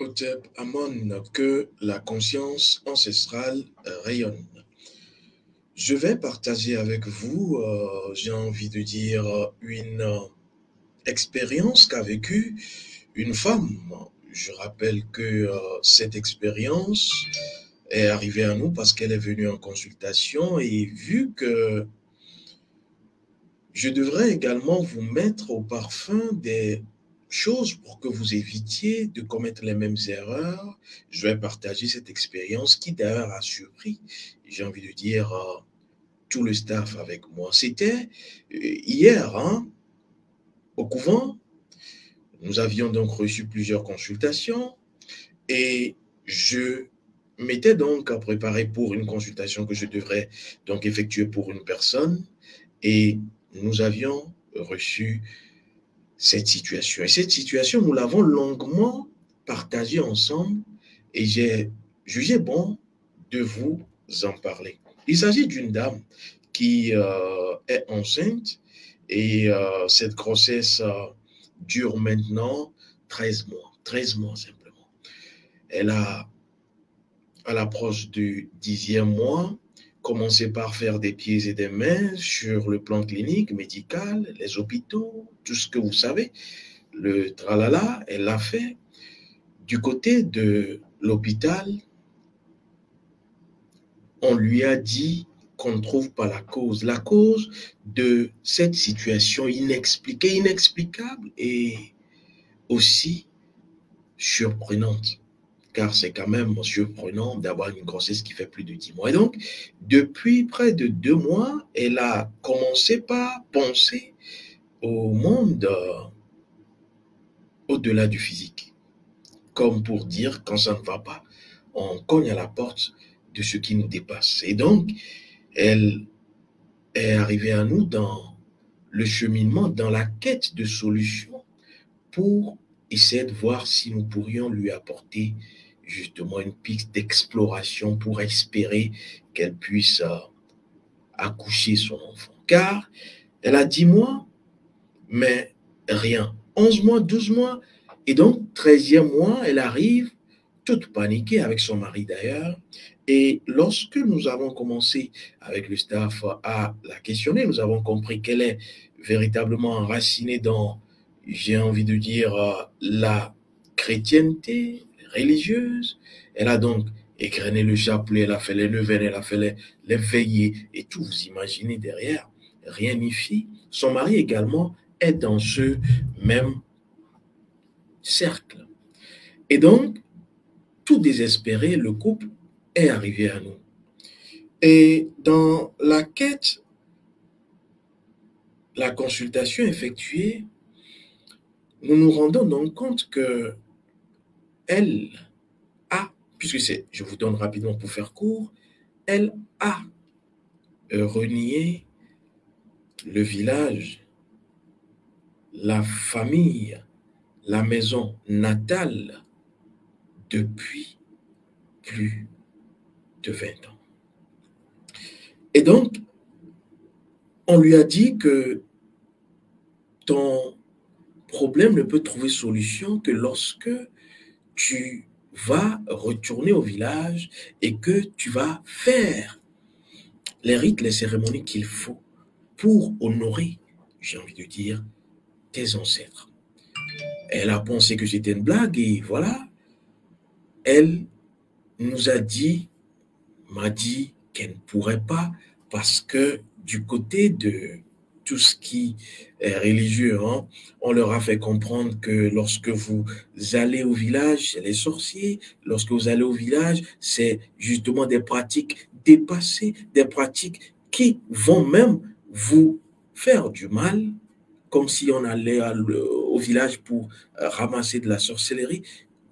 Hotep Amon, que la conscience ancestrale rayonne. Je vais partager avec vous, j'ai envie de dire, une expérience qu'a vécue une femme. Je rappelle que cette expérience est arrivée à nous parce qu'elle est venue en consultation et vu que je devrais également vous mettre au parfum des choses pour que vous évitiez de commettre les mêmes erreurs. Je vais partager cette expérience qui d'ailleurs a surpris, j'ai envie de dire, tout le staff avec moi. C'était hier, hein, au couvent. Nous avions donc reçu plusieurs consultations et je m'étais donc préparé pour une consultation que je devrais donc effectuer pour une personne et nous avions reçu cette situation. Et cette situation, nous l'avons longuement partagée ensemble et j'ai jugé bon de vous en parler. Il s'agit d'une dame qui est enceinte et cette grossesse dure maintenant 13 mois. 13 mois simplement. Elle a, à l'approche du 10e mois, commencé par faire des pieds et des mains sur le plan clinique, médical, les hôpitaux, tout ce que vous savez. Le tralala, elle l'a fait. Du côté de l'hôpital, on lui a dit qu'on ne trouve pas la cause de cette situation inexpliquée, inexplicable et aussi surprenante. Car c'est quand même surprenant d'avoir une grossesse qui fait plus de 10 mois. Et donc, depuis près de 2 mois, elle a commencé par penser au monde au-delà du physique. Comme pour dire, quand ça ne va pas, on cogne à la porte de ce qui nous dépasse. Et donc, elle est arrivée à nous dans le cheminement, dans la quête de solutions pour essayer de voir si nous pourrions lui apporter justement une piste d'exploration pour espérer qu'elle puisse accoucher son enfant. Car elle a 10 mois, mais rien. 11 mois, 12 mois, et donc 13e mois, elle arrive toute paniquée avec son mari d'ailleurs. Et lorsque nous avons commencé avec le staff à la questionner, nous avons compris qu'elle est véritablement enracinée dans, j'ai envie de dire, la chrétienté religieuse. Elle a donc égrené le chapelet, elle a fait les neuvaines, elle a fait les veillées et tout, vous imaginez derrière, rien n'y fit. Son mari également est dans ce même cercle. Et donc, tout désespéré, le couple est arrivé à nous. Et dans la quête, la consultation effectuée, nous nous rendons donc compte que elle a, puisque c'est, je vous donne rapidement pour faire court, elle a renié le village, la famille, la maison natale depuis plus de 20 ans. Et donc, on lui a dit que ton problème ne peut trouver solution que lorsque tu vas retourner au village et que tu vas faire les rites, les cérémonies qu'il faut pour honorer, j'ai envie de dire, tes ancêtres. Elle a pensé que c'était une blague et voilà, elle nous a dit, m'a dit qu'elle ne pourrait pas parce que du côté de tout ce qui est religieux, hein, on leur a fait comprendre que lorsque vous allez au village, c'est les sorciers. Lorsque vous allez au village, c'est justement des pratiques dépassées, des pratiques qui vont même vous faire du mal, comme si on allait au village pour ramasser de la sorcellerie.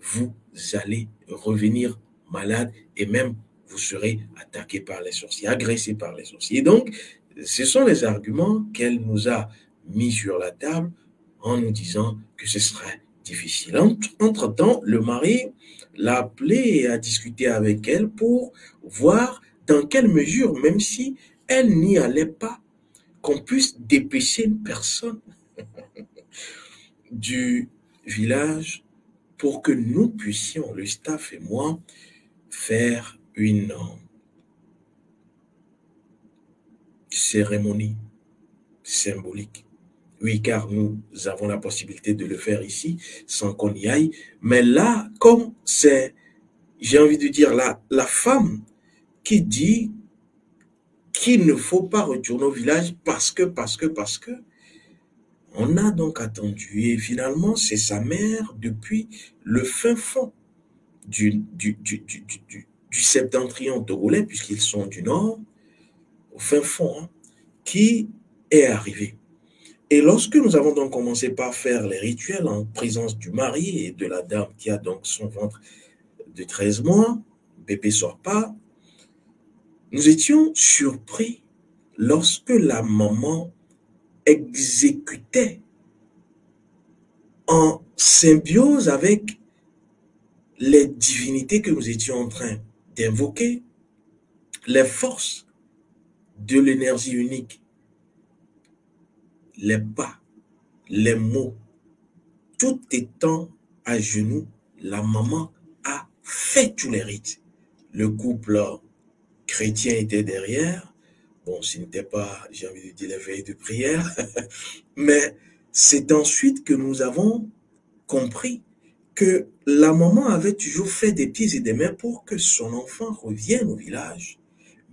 Vous allez revenir malade et même vous serez attaqué par les sorciers, agressé par les sorciers. Et donc, ce sont les arguments qu'elle nous a mis sur la table en nous disant que ce serait difficile. Entre-temps, le mari l'a appelée et a discuté avec elle pour voir dans quelle mesure, même si elle n'y allait pas, qu'on puisse dépêcher une personne du village pour que nous puissions, le staff et moi, faire une cérémonie symbolique. Oui, car nous avons la possibilité de le faire ici sans qu'on y aille. Mais là, comme c'est, j'ai envie de dire, la femme qui dit qu'il ne faut pas retourner au village parce que, on a donc attendu. Et finalement, c'est sa mère depuis le fin fond du septentrion togolais, puisqu'ils sont du nord, au fin fond, hein, qui est arrivée. Et lorsque nous avons donc commencé par faire les rituels en présence du mari et de la dame qui a donc son ventre de 13 mois, bébé sort pas, nous étions surpris lorsque la maman exécutait en symbiose avec les divinités que nous étions en train d'invoquer, les forces de l'énergie unique, les pas, les mots, tout étant à genoux, la maman a fait tous les rites. Le couple chrétien était derrière. Bon, ce n'était pas, j'ai envie de dire, la veille de prière, mais c'est ensuite que nous avons compris que la maman avait toujours fait des pieds et des mains pour que son enfant revienne au village,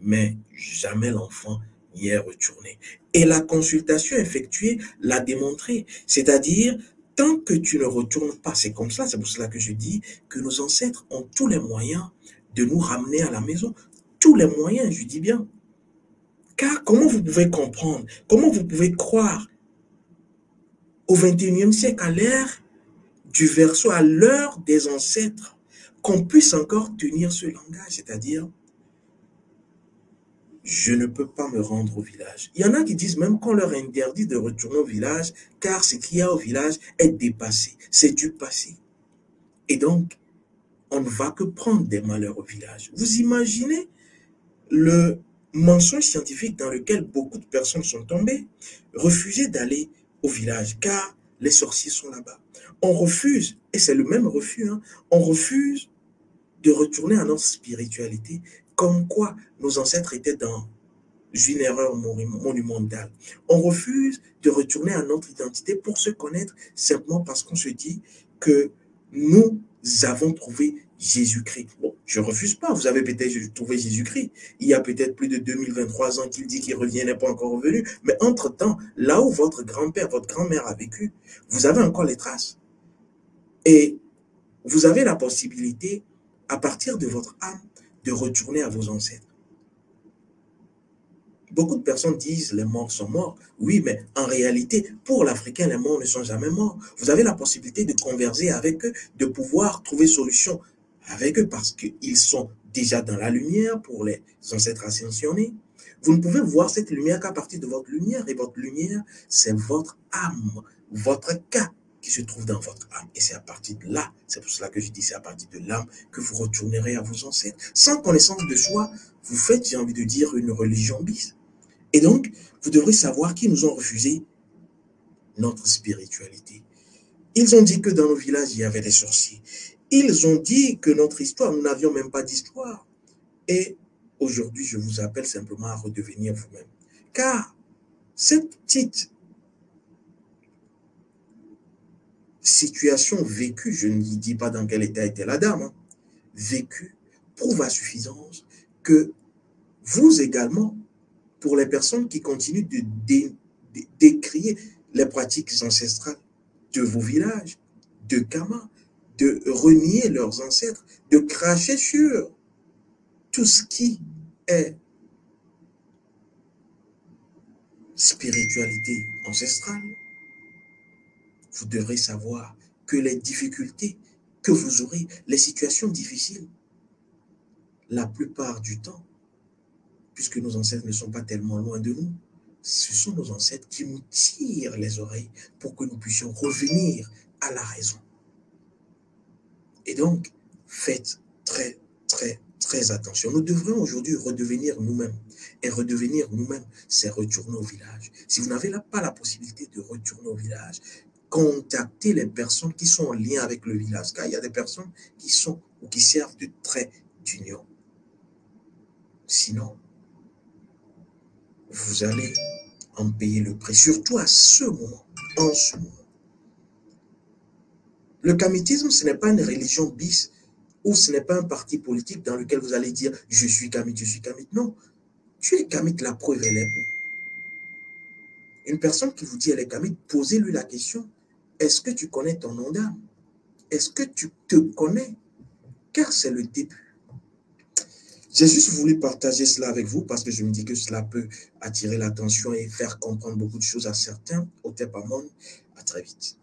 mais jamais l'enfant n'y est retourné. Et la consultation effectuée l'a démontré, c'est-à-dire, tant que tu ne retournes pas, c'est comme ça, c'est pour cela que je dis que nos ancêtres ont tous les moyens de nous ramener à la maison, tous les moyens, je dis bien. Car comment vous pouvez comprendre, comment vous pouvez croire au 21e siècle, à l'ère du verseau, à l'heure des ancêtres, qu'on puisse encore tenir ce langage, c'est-à-dire, je ne peux pas me rendre au village. Il y en a qui disent même qu'on leur interdit de retourner au village, car ce qu'il y a au village est dépassé, c'est du passé. Et donc, on ne va que prendre des malheurs au village. Vous imaginez le mensonge scientifique dans lequel beaucoup de personnes sont tombées, refuser d'aller au village, car les sorciers sont là-bas. On refuse, et c'est le même refus, hein, on refuse de retourner à notre spiritualité, comme quoi nos ancêtres étaient dans une erreur monumentale. On refuse de retourner à notre identité pour se connaître simplement parce qu'on se dit que nous avons trouvé Jésus-Christ. Bon, je ne refuse pas, vous avez peut-être trouvé Jésus-Christ. Il y a peut-être plus de 2023 ans qu'il dit qu'il revient, n'est pas encore revenu. Mais entre-temps, là où votre grand-père, votre grand-mère a vécu, vous avez encore les traces. Et vous avez la possibilité, à partir de votre âme, de retourner à vos ancêtres. Beaucoup de personnes disent les morts sont morts. Oui, mais en réalité, pour l'Africain, les morts ne sont jamais morts. Vous avez la possibilité de converser avec eux, de pouvoir trouver solution avec eux parce qu'ils sont déjà dans la lumière pour les ancêtres ascensionnés. Vous ne pouvez voir cette lumière qu'à partir de votre lumière, et votre lumière, c'est votre âme, votre cas qui se trouve dans votre âme. Et c'est à partir de là, c'est pour cela que je dis, c'est à partir de l'âme que vous retournerez à vos ancêtres. Sans connaissance de soi, vous faites, j'ai envie de dire, une religion bis. Et donc, vous devrez savoir qu'ils nous ont refusé notre spiritualité. Ils ont dit que dans nos villages, il y avait des sorciers. Ils ont dit que notre histoire, nous n'avions même pas d'histoire. Et aujourd'hui, je vous appelle simplement à redevenir vous-même. Car cette petite situation vécue, je ne dis pas dans quel état était la dame, hein, vécue, prouve à suffisance que vous également, pour les personnes qui continuent de décrier les pratiques ancestrales de vos villages, de Kama, de renier leurs ancêtres, de cracher sur tout ce qui est spiritualité ancestrale, vous devrez savoir que les difficultés que vous aurez, les situations difficiles, la plupart du temps, puisque nos ancêtres ne sont pas tellement loin de nous, ce sont nos ancêtres qui nous tirent les oreilles pour que nous puissions revenir à la raison. Et donc, faites très, très, très attention. Nous devrions aujourd'hui redevenir nous-mêmes. Et redevenir nous-mêmes, c'est retourner au village. Si vous n'avez pas la possibilité de retourner au village, contacter les personnes qui sont en lien avec le village, car il y a des personnes qui sont ou qui servent de trait d'union. Sinon, vous allez en payer le prix, surtout à ce moment, en ce moment. Le kamitisme, ce n'est pas une religion bis, ou ce n'est pas un parti politique dans lequel vous allez dire « je suis kamite, je suis kamite ». Non, tu es kamite, la preuve elle est où? Une personne qui vous dit elle est kamite, posez-lui la question, est-ce que tu connais ton nom d'âme? Est-ce que tu te connais? Car c'est le début. J'ai juste voulu partager cela avec vous parce que je me dis que cela peut attirer l'attention et faire comprendre beaucoup de choses à certains. Au Tepamon, à très vite.